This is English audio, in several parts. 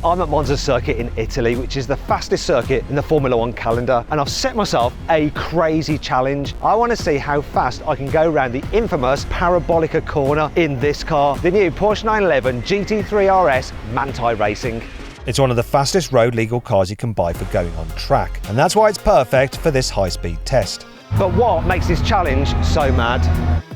I'm at Monza circuit in Italy, which is the fastest circuit in the Formula 1 calendar, and I've set myself a crazy challenge. I want to see how fast I can go around the infamous Parabolica corner in this car, the new Porsche 911 GT3 RS Manthey Racing. It's one of the fastest road legal cars you can buy for going on track, and that's why it's perfect for this high-speed test. But what makes this challenge so mad?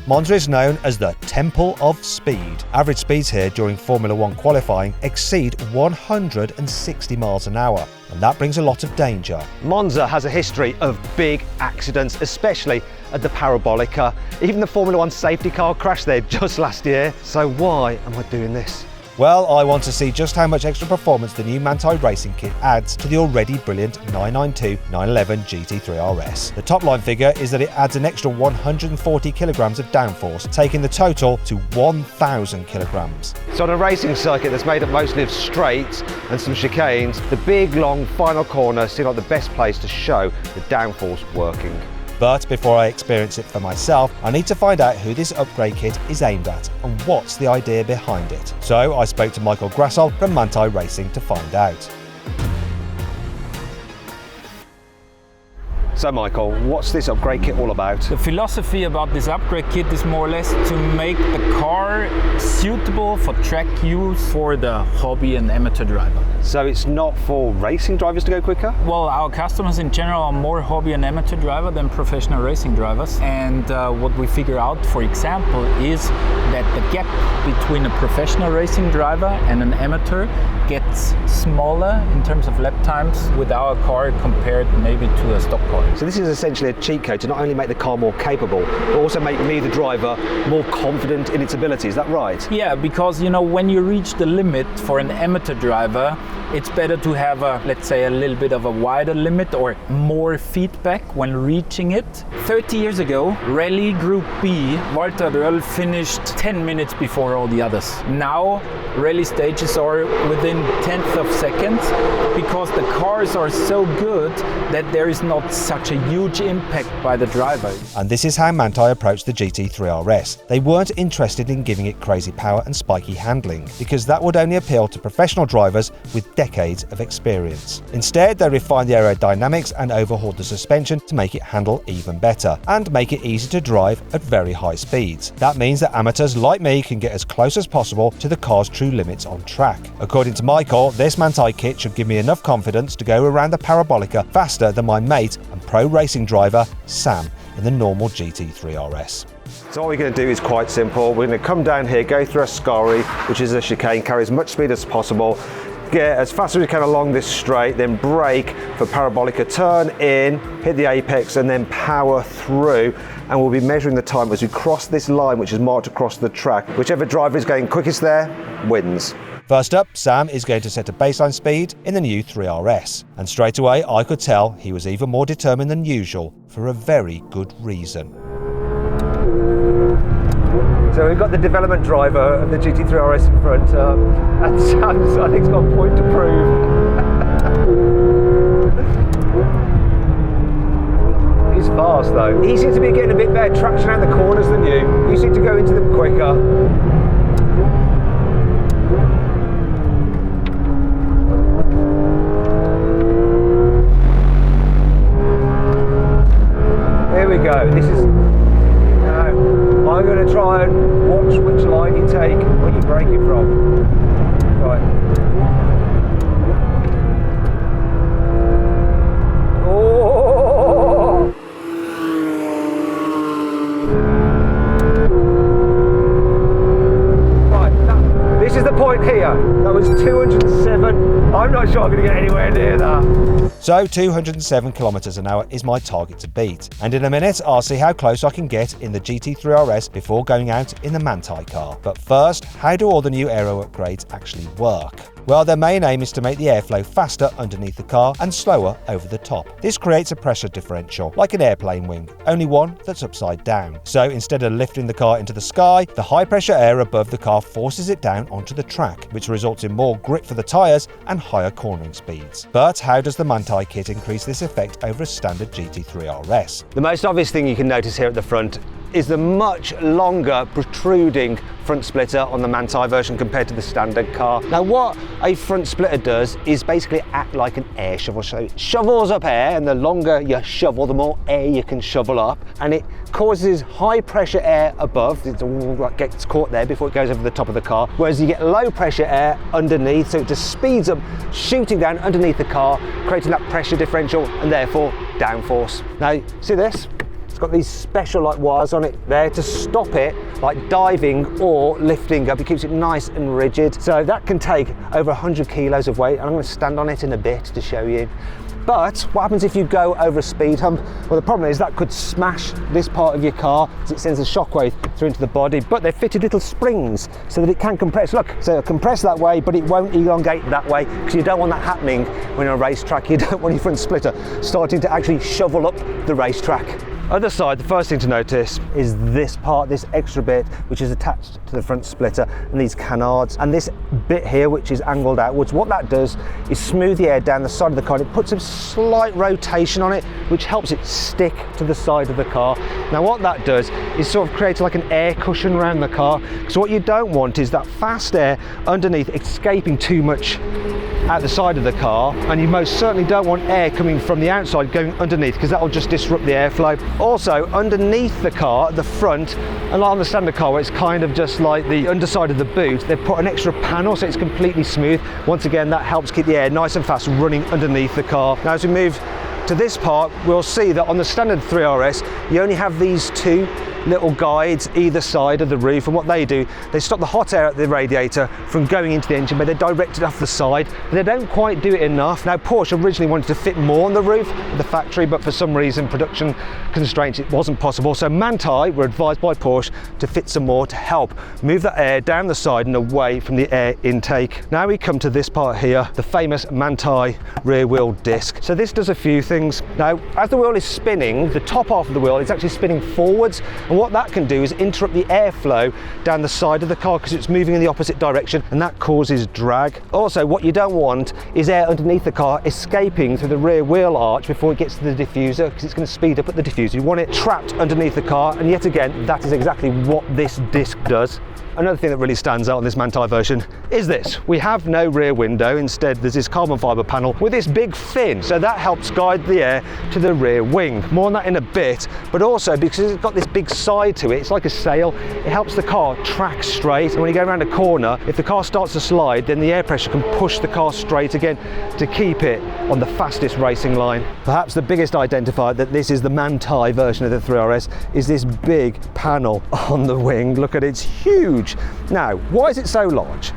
Monza is known as the Temple of Speed. Average speeds here during Formula 1 qualifying exceed 160 miles an hour, and that brings a lot of danger. Monza has a history of big accidents, especially at the Parabolica. Even the Formula 1 safety car crashed there just last year. So why am I doing this? Well, I want to see just how much extra performance the new Manthey Racing kit adds to the already brilliant 992-911 GT3 RS. The top line figure is that it adds an extra 140 kilograms of downforce, taking the total to 1,000 kilograms. So on a racing circuit that's made up mostly of straights and some chicanes, the big, long final corner seemed like the best place to show the downforce working. But before I experience it for myself, I need to find out who this upgrade kit is aimed at and what's the idea behind it. So I spoke to Michael Grassol from Manthey Racing to find out. So Michael, what's this upgrade kit all about? The philosophy about this upgrade kit is more or less to make the car suitable for track use for the hobby and amateur driver. So it's not for racing drivers to go quicker? Well, our customers in general are more hobby and amateur driver than professional racing drivers. And what we figure out, for example, is that the gap between a professional racing driver and an amateur gets smaller in terms of lap times with our car compared maybe to a stock car. So this is essentially a cheat code to not only make the car more capable, but also make me, the driver, more confident in its ability. Is that right? Yeah, because you know, when you reach the limit for an amateur driver, it's better to have a, let's say, a little bit of a wider limit or more feedback when reaching it. 30 years ago, Rally Group B, Walter Röll finished 10 minutes before all the others. Now, rally stages are within tenths of seconds because the cars are so good that there is not such a huge impact by the driver. And this is how Manthey approached the GT3 RS. They weren't interested in giving it crazy power and spiky handling, because that would only appeal to professional drivers with decades of experience. Instead, they refined the aerodynamics and overhauled the suspension to make it handle even better and make it easy to drive at very high speeds. That means that amateurs like me can get as close as possible to the car's true limits on track. According to Michael, this Manthey kit should give me enough confidence to go around the Parabolica faster than my mate and pro racing driver Sam in the normal GT3 RS. So what we're going to do is quite simple. We're going to come down here, go through a scari, which is a chicane, carry as much speed as possible, get as fast as we can along this straight, then brake for Parabolica, turn in, hit the apex and then power through, and we'll be measuring the time as we cross this line which is marked across the track. Whichever driver is going quickest there wins. First up, Sam is going to set a baseline speed in the new 3RS, and straight away I could tell he was even more determined than usual for a very good reason. So we've got the development driver of the GT3 RS in front, and Sam's, I think, has got a point to prove. He's fast though. He seems to be getting a bit better traction out the corners than you. You seem to go into them quicker. Here we go. This is. I'm going to try and watch which line you take when you brake it from. Right. Oh! Right, this is the point here. That was 207. I'm not sure I'm going to get anywhere near that. So 207 kilometers an hour is my target to beat, and in a minute I'll see how close I can get in the GT3 RS before going out in the Manthey car. But first, how do all the new aero upgrades actually work? Well, their main aim is to make the airflow faster underneath the car and slower over the top. This creates a pressure differential, like an airplane wing, only one that's upside down. So instead of lifting the car into the sky, the high pressure air above the car forces it down onto the track, which results in more grip for the tyres and higher cornering speeds. But how does the Manthey kit increase this effect over a standard GT3 RS? The most obvious thing you can notice here at the front is the much longer protruding front splitter on the Manthey version compared to the standard car. Now what a front splitter does is basically act like an air shovel. So it shovels up air, and the longer you shovel, the more air you can shovel up, and it causes high pressure air above. It gets caught there before it goes over the top of the car, whereas you get low pressure air underneath, so it just speeds up, shooting down underneath the car, creating that pressure differential and therefore downforce. Now see this? It's got these special like wires on it there to stop it like diving or lifting up. It keeps it nice and rigid. So that can take over 100 kilos of weight, and I'm going to stand on it in a bit to show you. But what happens if you go over a speed hump? Well, the problem is that could smash this part of your car as it sends a shockwave through into the body, but they've fitted little springs so that it can compress. Look, so it'll compress that way, but it won't elongate that way, because you don't want that happening when you're on a racetrack. You don't want your front splitter starting to actually shovel up the racetrack. Other side, the first thing to notice is this part, this extra bit, which is attached to the front splitter, and these canards, and this bit here, which is angled outwards. What that does is smooth the air down the side of the car. It puts a slight rotation on it, which helps it stick to the side of the car. Now what that does is sort of create like an air cushion around the car. So what you don't want is that fast air underneath escaping too much out the side of the car, and you most certainly don't want air coming from the outside going underneath, because that will just disrupt the airflow. Also underneath the car at the front, and on the standard car where it's kind of just like the underside of the boot, they've put an extra panel so it's completely smooth. Once again, that helps keep the air nice and fast running underneath the car. Now as we move to this part, we'll see that on the standard 3 RS you only have these two little guides either side of the roof, and what they do, they stop the hot air at the radiator from going into the engine, but they're directed off the side. But they don't quite do it enough. Now Porsche originally wanted to fit more on the roof of the factory, but for some reason, production constraints, it wasn't possible. So Manthey were advised by Porsche to fit some more to help move that air down the side and away from the air intake. Now we come to this part here, the famous Manthey rear wheel disc. So this does a few things. Now as the wheel is spinning, the top half of the wheel is actually spinning forwards, and what that can do is interrupt the airflow down the side of the car because it's moving in the opposite direction, and that causes drag. Also, what you don't want is air underneath the car escaping through the rear wheel arch before it gets to the diffuser, because it's going to speed up at the diffuser. You want it trapped underneath the car, and yet again, that is exactly what this disc does. Another thing that really stands out on this Manthey version is this. We have no rear window. Instead, there's this carbon fibre panel with this big fin. So that helps guide the air to the rear wing. More on that in a bit, but also because it's got this big side to it, it's like a sail, it helps the car track straight. And when you go around a corner, if the car starts to slide, then the air pressure can push the car straight again to keep it on the fastest racing line. Perhaps the biggest identifier that this is the Manthey version of the 3 RS is this big panel on the wing. Look at it, it's huge. Now, why is it so large?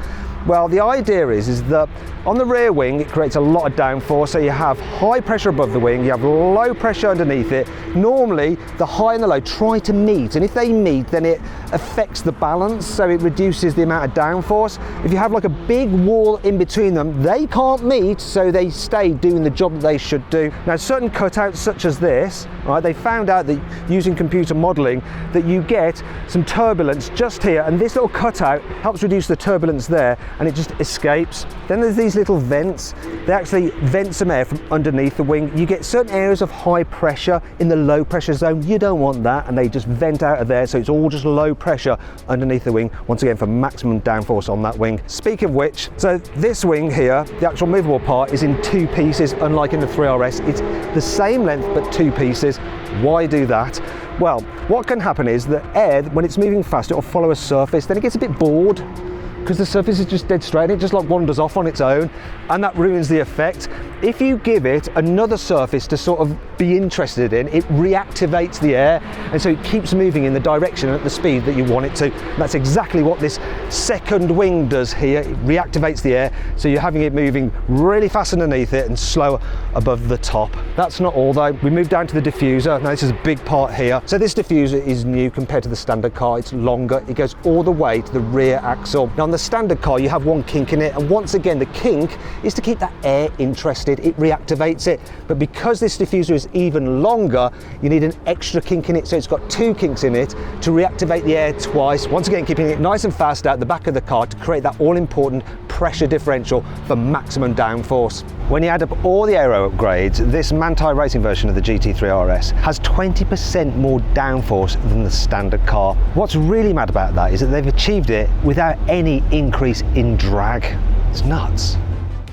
Well, the idea is that on the rear wing it creates a lot of downforce, so you have high pressure above the wing, you have low pressure underneath it. Normally the high and the low try to meet, and if they meet then it affects the balance, so it reduces the amount of downforce. If you have like a big wall in between them, they can't meet, so they stay doing the job that they should do. Now certain cutouts such as this, right, they found out that using computer modelling that you get some turbulence just here, and this little cutout helps reduce the turbulence there, and it just escapes. Then there's these little vents. They actually vent some air from underneath the wing. You get certain areas of high pressure in the low pressure zone. You don't want that, and they just vent out of there, so it's all just low pressure underneath the wing, once again for maximum downforce on that wing. Speaking of which, so this wing here, the actual movable part, is in two pieces, unlike in the 3 RS. It's the same length but two pieces. Why do that? Well, what can happen is that air, when it's moving fast, it will follow a surface, then it gets a bit bored because the surface is just dead straight, it just like wanders off on its own, and that ruins the effect. If you give it another surface to sort of be interested in, it reactivates the air, and so it keeps moving in the direction and at the speed that you want it to. And that's exactly what this second wing does here. It reactivates the air, so you're having it moving really fast underneath it and slower above the top. That's not all though. We move down to the diffuser. Now this is a big part here. So this diffuser is new compared to the standard car. It's longer. It goes all the way to the rear axle. Now on the standard car you have one kink in it, and once again the kink is to keep that air interested. It reactivates it, but because this diffuser is even longer, you need an extra kink in it, so it's got two kinks in it to reactivate the air twice, once again keeping it nice and fast out the back of the car to create that all-important pressure differential for maximum downforce. When you add up all the aero upgrades, this Manthey Racing version of the GT3 RS has 20% more downforce than the standard car. What's really mad about that is that they've achieved it without any increase in drag. It's nuts.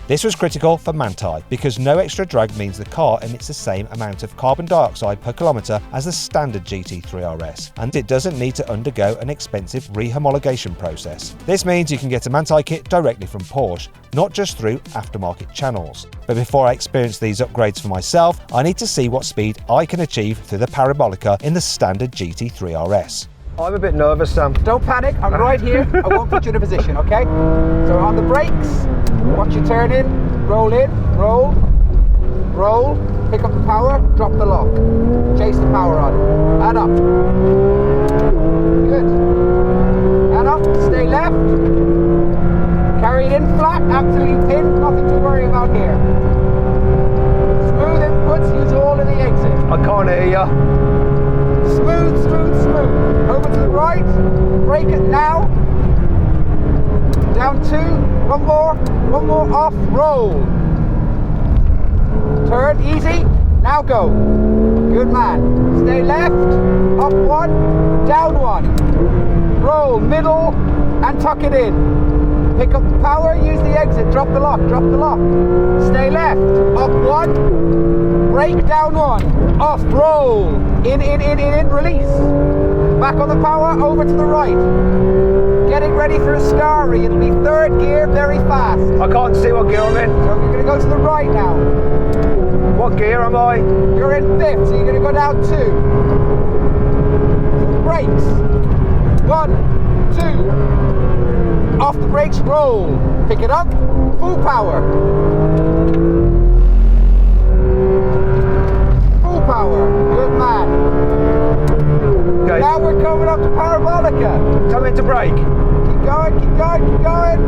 This was critical for Manthey because no extra drag means the car emits the same amount of carbon dioxide per kilometre as the standard GT3 RS, and it doesn't need to undergo an expensive rehomologation process. This means you can get a Manthey kit directly from Porsche, not just through aftermarket channels. But before I experience these upgrades for myself, I need to see what speed I can achieve through the parabolica in the standard GT3 RS. I'm a bit nervous, Sam. Don't panic, I'm right here. I won't put you in a position, okay? So on the brakes, watch you turn in, roll, roll, pick up the power, drop the lock. Chase the power on, add up. Good. Add up, stay left. Carry it in flat, absolutely pinned, nothing to worry about here. Smooth inputs, use all of the exit. I can't hear you. Smooth, smooth, smooth. Over to the right. Brake it now. Down 2. One more off. Roll. Turn, easy. Now go. Good man. Stay left. Up 1. Down 1. Roll, middle, and tuck it in. Pick up the power, use the exit. Drop the lock, drop the lock. Stay left. Up 1. Brake, down 1. Off, roll. In, release. Back on the power, over to the right. Getting ready for a Scary. It'll be 3rd gear, very fast. I can't see what gear I'm in. So you're going to go to the right now. What gear am I? You're in 5th, so you're going to go down 2. So brakes. 1, 2. Off the brakes, roll. Pick it up, full power. Power. Good man. Okay. Now we're coming up to parabolica. Tell me to brake. Keep going, keep going, keep going.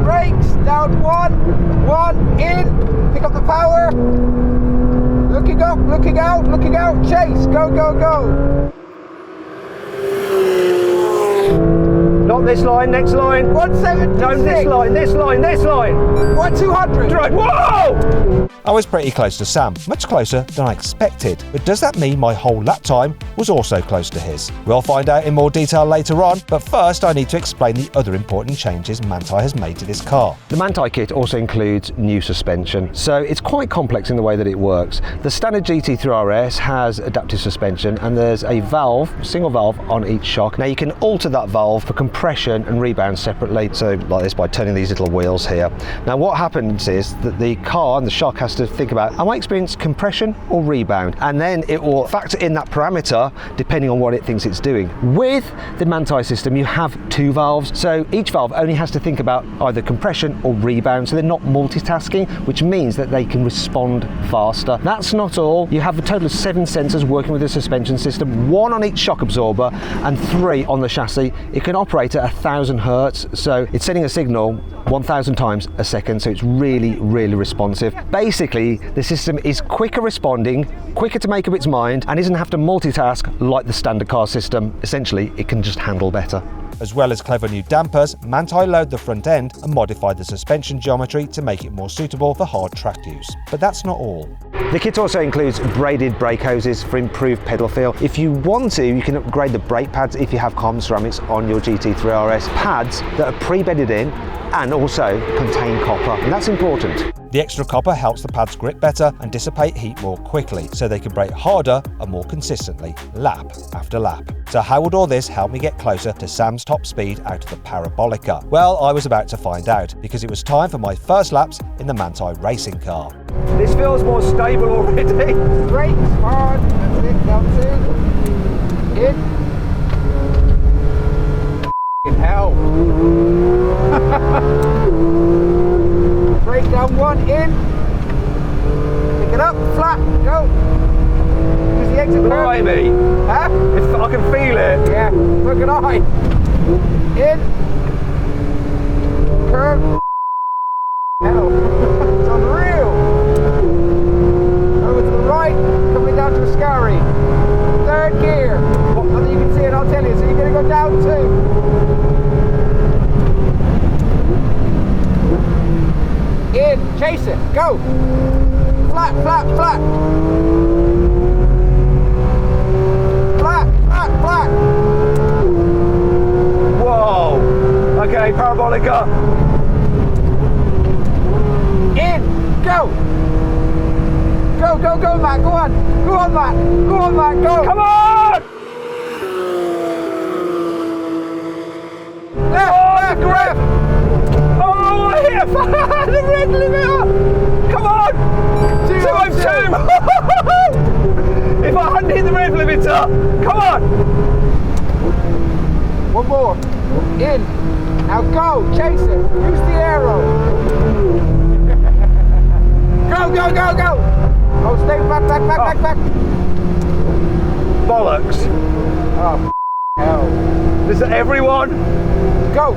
Brakes, down 1, in. Pick up the power. Looking up, looking out, looking out. Chase, go, go, go. Not this line, next line. 176. No, this line, this line, this line. 1200. Right, whoa! I was pretty close to Sam, much closer than I expected. But does that mean my whole lap time was also close to his? We'll find out in more detail later on, but first I need to explain the other important changes Manthey has made to this car. The Manthey kit also includes new suspension, so it's quite complex in the way that it works. The standard GT3 RS has adaptive suspension, and there's a valve, single valve on each shock. Now you can alter that valve for compression and rebound separately, so like this by turning these little wheels here. Now what happens is that the car and the shock has to think about, am I experiencing compression or rebound? And then it will factor in that parameter depending on what it thinks it's doing. With the Manthey system you have 2 valves, so each valve only has to think about either compression or rebound, so they're not multitasking, which means that they can respond faster. That's not all. You have a total of 7 sensors working with the suspension system, 1 on each shock absorber and 3 on the chassis. It can operate at 1000 hertz, so it's sending a signal 1000 times a second, so it's really, really responsive. Basically, the system is quicker responding, quicker to make up its mind, and doesn't have to multitask like the standard car system. Essentially, it can just handle better. As well as clever new dampers, Manthey lowered the front end and modified the suspension geometry to make it more suitable for hard track use. But that's not all. The kit also includes braided brake hoses for improved pedal feel. If you want to, you can upgrade the brake pads if you have carbon ceramics on your GT3 RS. Pads that are pre-bedded in and also contain copper, and that's important. The extra copper helps the pads grip better and dissipate heat more quickly, so they can brake harder and more consistently, lap after lap. So how would all this help me get closer to Sam's top speed out of the parabolica? Well, I was about to find out, because it was time for my first laps in the Manthey racing car. This feels more stable already. Brakes, hard, that's it, down 2. In. Hell. Brake down 1, in. Pick it up, flat, go. Use the exit curve. Blimey. Huh? I can feel it. Yeah, look at I. In. Curve. Hell. It's unreal. Over to the right, coming down to a Scary. 3rd gear. Whether you can see it, I'll tell you. So you're going to go down 2. In, chase it, go. Flat, flat, flat. Flat, flat, flat. Whoa. Okay, parabolica. In, go. Go, go, go, Matt, go on. Go on, Matt. Go on, Matt, go. Come on! Left, left, left. Oh, I hit the red limiter! Come on! 202! If I hadn't hit the red limiter, come on! One more. In. Now go, chase it. Use the aero. Go, go, go, go. Oh, stay back, back, back, back, back. Bollocks. Oh, hell. This is everyone. Go.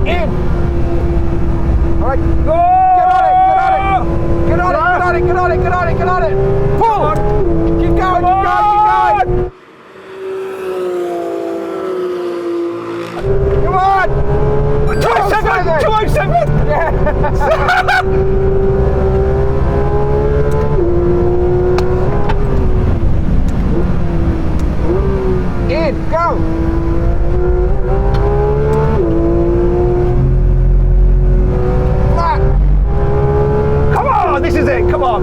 In. All right. Go! Get on it, get on it. Get on it, get on it, get on it, get on it. Pull. Keep going, keep going, keep going. Come on. 207! 207! Yeah. In, go! Flat! Come on, this is it, come on!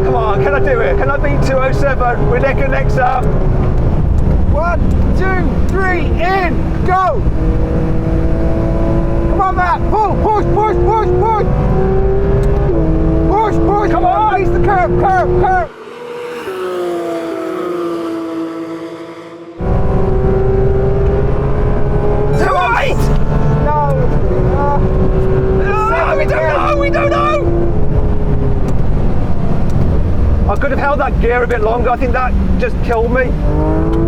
Come on, can I do it? Can I beat 207? We're neck and neck, Sam. 1, 2, 3, in, go! Come on, Matt, pull, push, push, push, push! Push, push, come on! Face the curve, curve, curve! No! We don't know! I could have held that gear a bit longer. I think that just killed me.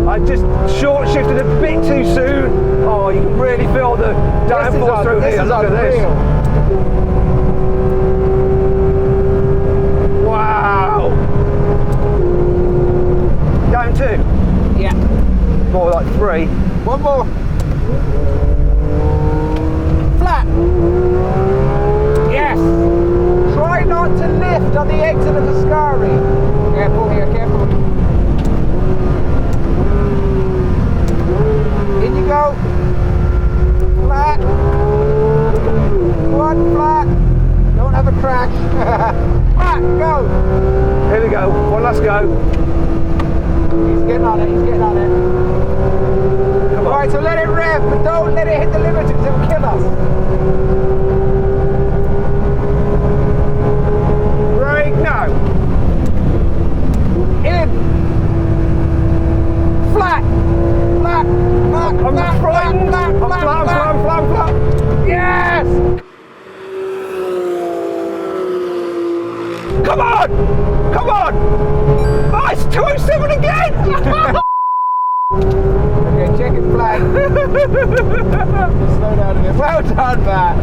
I just short shifted a bit too soon. Oh, you can really feel the downforce through here. Look at this. Wow. Down 2? Yeah. More like 3. One more. Flat. Yes. Try not to lift on the exit of the Scari. Careful here, careful. In you go. Flat. Go on, flat. Don't have a crash. Flat, go. Here we go. One last go. He's getting on it, he's getting on it. Come on. Alright, so let it rev, but don't let it hit the limiter because it will kill us. Brake now. In. Flat. Flat. Flat. I'm flat, frightened. flat, I'm flat, flat, flat, flat, flat. Yes! Come on! Come on! Oh, it's 207 again! Okay, check it flat. Slow down a bit. Well done, Matt.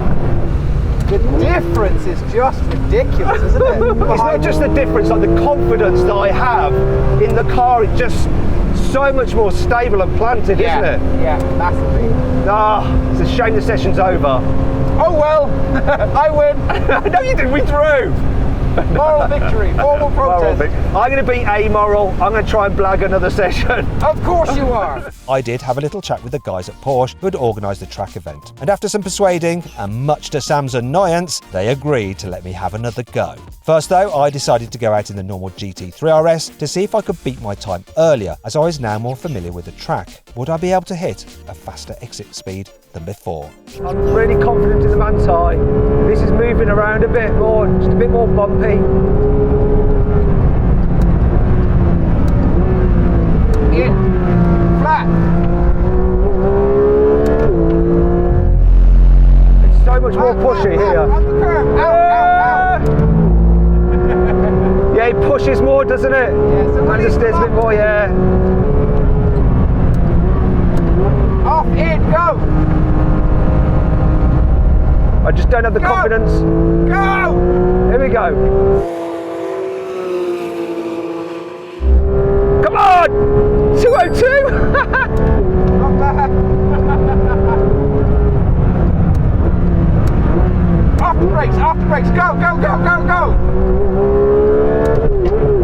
The difference is just ridiculous, isn't it? It's not just the difference, like the confidence that I have in the car. It's just so much more stable and planted, isn't it? Yeah, massively. Ah, it's a shame the session's over. Oh well, I win. No, you didn't. We drove. Moral victory, formal protest. I'm going to be amoral. I'm going to try and blag another session. Of course you are. I did have a little chat with the guys at Porsche who had organised the track event, and after some persuading, and much to Sam's annoyance, they agreed to let me have another go. First though, I decided to go out in the normal GT3 RS to see if I could beat my time earlier, as I was now more familiar with the track. Would I be able to hit a faster exit speed than before? I'm really confident in the Manti. This is moving around a bit more, just a bit more bumpy. In. Flat. It's so much more pushy here. On the curve. Out, out, out. Yeah, it pushes more, doesn't it? Yeah, so and it steers a bit more, yeah. Off, in, go. I just don't have the confidence. Go. Here we go. brakes, go, go, go, go, go!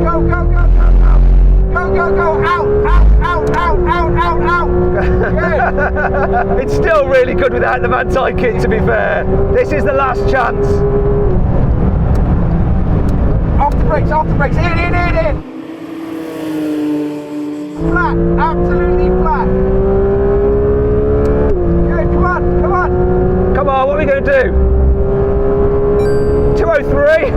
Go, go, go, go, go! Go, go, go, out, out, out, out, out, out, out! Good! It's still really good without the Manthey kit, to be fair. This is the last chance. Off the brakes, in! Flat, absolutely flat. Good, come on, come on. Come on, what are we going to do? 203?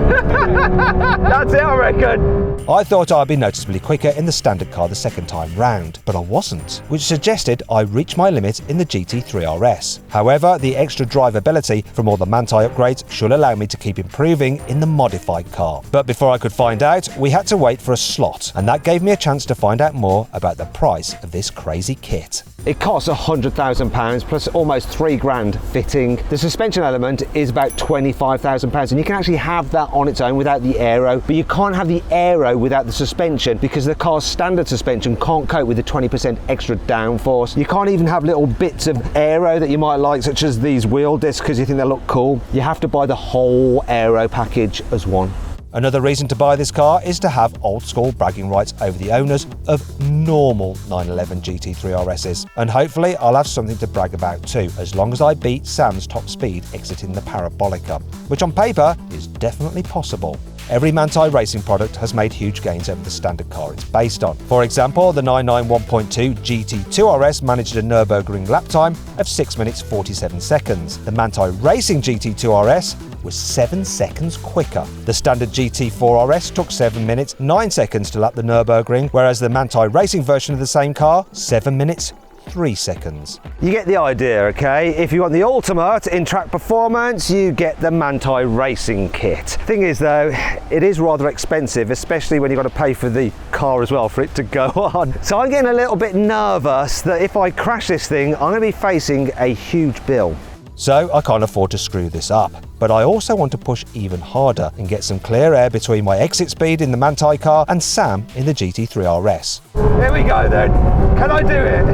That's it, I reckon. I thought I'd be noticeably quicker in the standard car the second time round, but I wasn't, which suggested I reach my limit in the GT3 RS. However, the extra drivability from all the Manthey upgrades should allow me to keep improving in the modified car. But before I could find out, we had to wait for a slot, and that gave me a chance to find out more about the price of this crazy kit. It costs £100,000 plus almost £3,000 fitting. The suspension element is about £25,000, and you can actually have that on its own without the aero, but you can't have the aero without the suspension because the car's standard suspension can't cope with the 20% extra downforce. You can't even have little bits of aero that you might like, such as these wheel discs, because you think they look cool. You have to buy the whole aero package as one. Another reason to buy this car is to have old school bragging rights over the owners of normal 911 GT3 RSs. And hopefully I'll have something to brag about too, as long as I beat Sam's top speed exiting the Parabolica, which on paper is definitely possible. Every Manthey Racing product has made huge gains over the standard car it's based on. For example, the 991.2 GT2 RS managed a Nürburgring lap time of 6 minutes 47 seconds. The Manthey Racing GT2 RS was 7 seconds quicker. The standard GT4 RS took 7 minutes 9 seconds to lap the Nürburgring, whereas the Manthey Racing version of the same car, 7 minutes 3 seconds. You get the idea, okay? If you want the ultimate in track performance, you get the Manthey Racing kit. Thing is though, it is rather expensive, especially when you've got to pay for the car as well for it to go on. So I'm getting a little bit nervous that if I crash this thing, I'm going to be facing a huge bill. So I can't afford to screw this up. But I also want to push even harder and get some clear air between my exit speed in the Manthey car and Sam in the GT3 RS. Here we go then. Can I do it?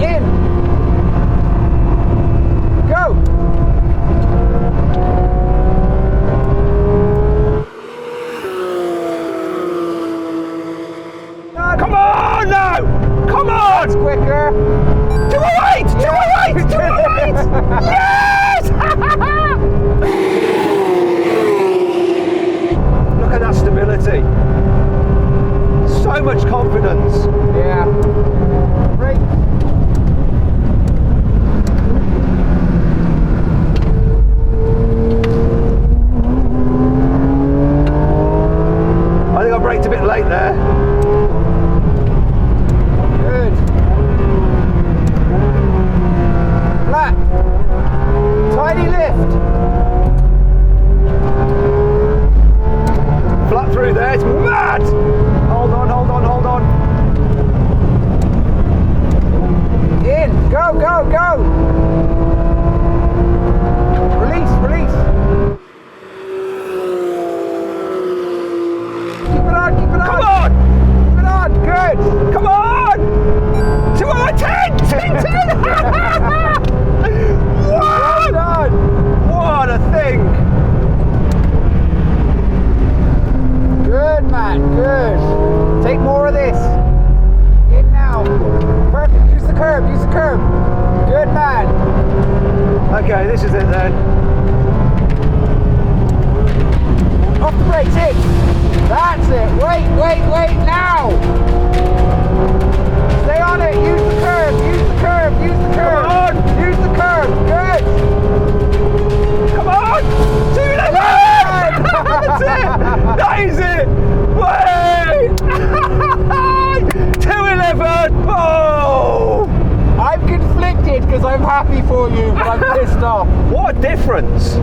In. Go. Come on now! Come on! That's quicker. 208! 208! 208! Yes! Look at that stability. So much confidence. Yeah. Great. I think I braked a bit late there. Good. Flat. Tiny lift. Flat through there, it's mad! Hold on, hold on, hold on. In. Go, go, go. Release, release. Keep it on, keep it on. Come on! Keep it on, good. Come on! 210! 10! Well done. What a thing! Good, man, good. Take more of this. In now. Perfect, use the curb, use the curb. Good, man. Okay, this is it then. Off the brakes, in. That's it. Wait, wait, wait, now. Stay on it, use the curb, use the curb, use the curb. Come on. Use the curb, good. Come on! 211! That's it! That is it! Wait! 211! Oh! I'm conflicted because I'm happy for you, but I'm pissed off. What a difference!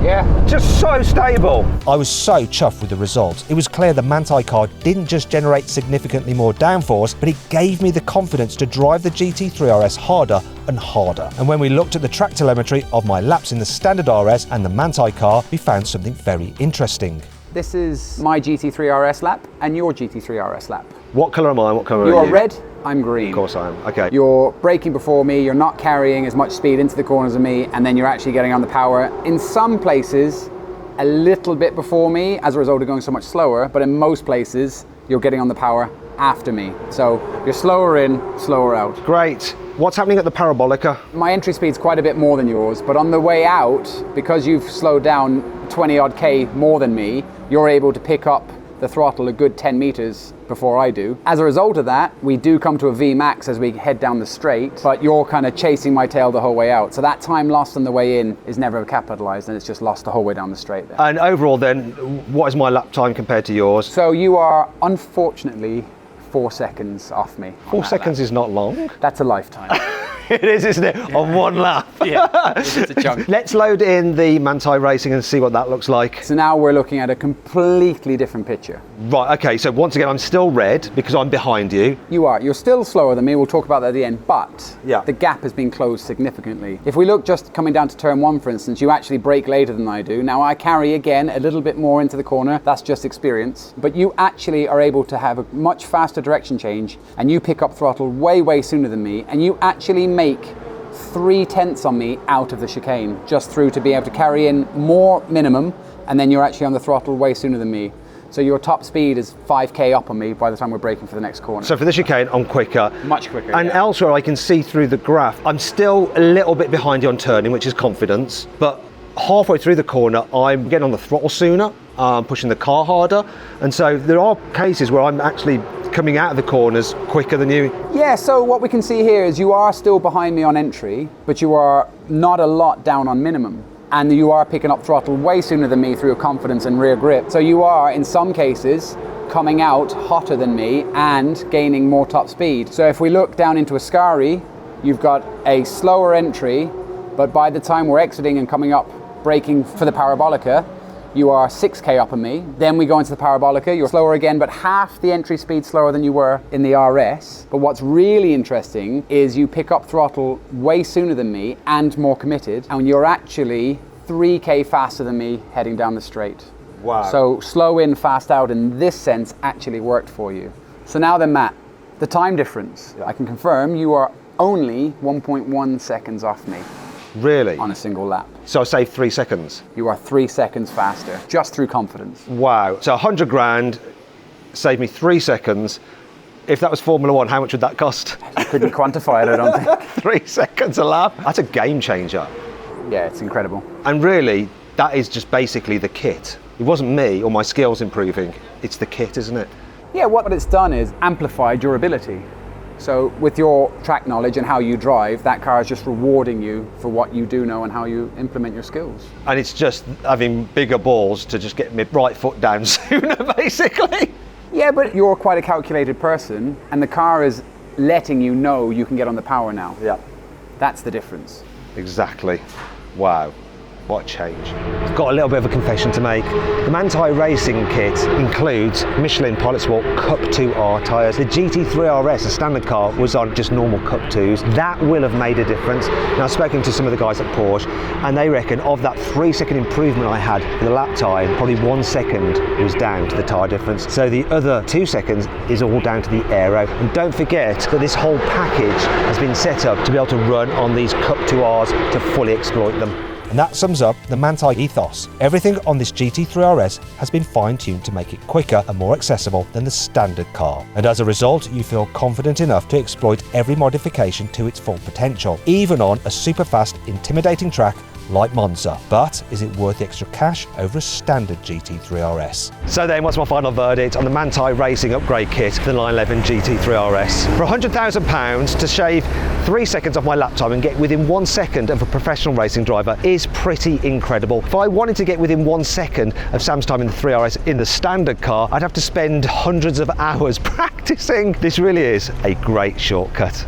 Yeah. Just so stable. I was so chuffed with the results. It was clear the Manthey car didn't just generate significantly more downforce, but it gave me the confidence to drive the GT3 RS harder and harder. And when we looked at the track telemetry of my laps in the standard RS and the Manthey car, we found something very interesting. This is my GT3 RS lap and your GT3 RS lap. What colour am I? What colour You are are you? red I'm green. Of course I am. Okay. You're braking before me, you're not carrying as much speed into the corners of me, and then you're actually getting on the power. In some places, a little bit before me as a result of going so much slower, but in most places, you're getting on the power after me. So you're slower in, slower out. Great. What's happening at the parabolica? My entry speed's quite a bit more than yours, but on the way out, because you've slowed down 20 odd K more than me, you're able to pick up the throttle a good 10 meters before I do. As a result of that, we do come to a V max as we head down the straight, but you're kind of chasing my tail the whole way out. So that time lost on the way in is never capitalized, and it's just lost the whole way down the straight there. And overall then, what is my lap time compared to yours? So you are unfortunately 4 seconds off me. 4 seconds is not long. That's a lifetime. It is, isn't it? Yeah. On one lap. Yeah, it's a chunk. Let's load in the Manthey Racing and see what that looks like. So now we're looking at a completely different picture. Right, okay, so once again, I'm still red because I'm behind you. You are. You're still slower than me. We'll talk about that at the end, but yeah, the gap has been closed significantly. If we look just coming down to turn 1, for instance, you actually brake later than I do. Now I carry again a little bit more into the corner. That's just experience. But you actually are able to have a much faster direction change, and you pick up throttle way, way sooner than me, and you actually make 3/10 on me out of the chicane, just through to be able to carry in more minimum, and then you're actually on the throttle way sooner than me. So your top speed is 5k up on me by the time we're braking for the next corner. So for the chicane, I'm quicker. Much quicker, And yeah. elsewhere, I can see through the graph, I'm still a little bit behind you on turning, which is confidence, but halfway through the corner, I'm getting on the throttle sooner, pushing the car harder, and so there are cases where I'm actually coming out of the corners quicker than you. Yeah, so what we can see here is you are still behind me on entry, but you are not a lot down on minimum. And you are picking up throttle way sooner than me through your confidence and rear grip. So you are, in some cases, coming out hotter than me and gaining more top speed. So if we look down into Ascari, you've got a slower entry, but by the time we're exiting and coming up, braking for the parabolica, you are 6k up on me. Then we go into the parabolica, you're slower again, but half the entry speed slower than you were in the RS. But what's really interesting is you pick up throttle way sooner than me and more committed, and you're actually 3k faster than me heading down the straight. Wow. So slow in, fast out in this sense actually worked for you. So now then, Matt, the time difference. I can confirm you are only 1.1 seconds off me. Really? On a single lap. So I saved 3 seconds? You are 3 seconds faster, just through confidence. Wow. So 100 grand saved me 3 seconds. If that was Formula One, how much would that cost? I couldn't quantify it, I don't think. 3 seconds a lap? That's a game changer. Yeah, it's incredible. And really, that is just basically the kit. It wasn't me or my skills improving. It's the kit, isn't it? Yeah, what it's done is amplified your ability. So with your track knowledge and how you drive, that car is just rewarding you for what you do know and how you implement your skills. And it's just having bigger balls to just get my right foot down sooner, basically. Yeah, but you're quite a calculated person, and the car is letting you know you can get on the power now. Yeah. That's the difference. Exactly. Wow. What a change. I've got a little bit of a confession to make. The Manthey Racing kit includes Michelin Pilot Sport Cup 2R tyres. The GT3 RS, a standard car, was on just normal Cup 2s. That will have made a difference. Now, I've spoken to some of the guys at Porsche, and they reckon of that 3-second improvement I had for the lap time, probably 1 second was down to the tyre difference. So the other 2 seconds is all down to the aero. And don't forget that this whole package has been set up to be able to run on these Cup 2Rs to fully exploit them. And that sums up the Manthey ethos. Everything on this GT3 RS has been fine-tuned to make it quicker and more accessible than the standard car. And as a result, you feel confident enough to exploit every modification to its full potential, even on a super fast, intimidating track like Monza. But is it worth the extra cash over a standard GT3 RS? So then, what's my final verdict on the Manthey Racing upgrade kit, the 911 GT3 RS? For £100,000 to shave 3 seconds off my lap time and get within 1 second of a professional racing driver is pretty incredible. If I wanted to get within 1 second of Sam's time in the 3RS in the standard car, I'd have to spend hundreds of hours practicing. This really is a great shortcut.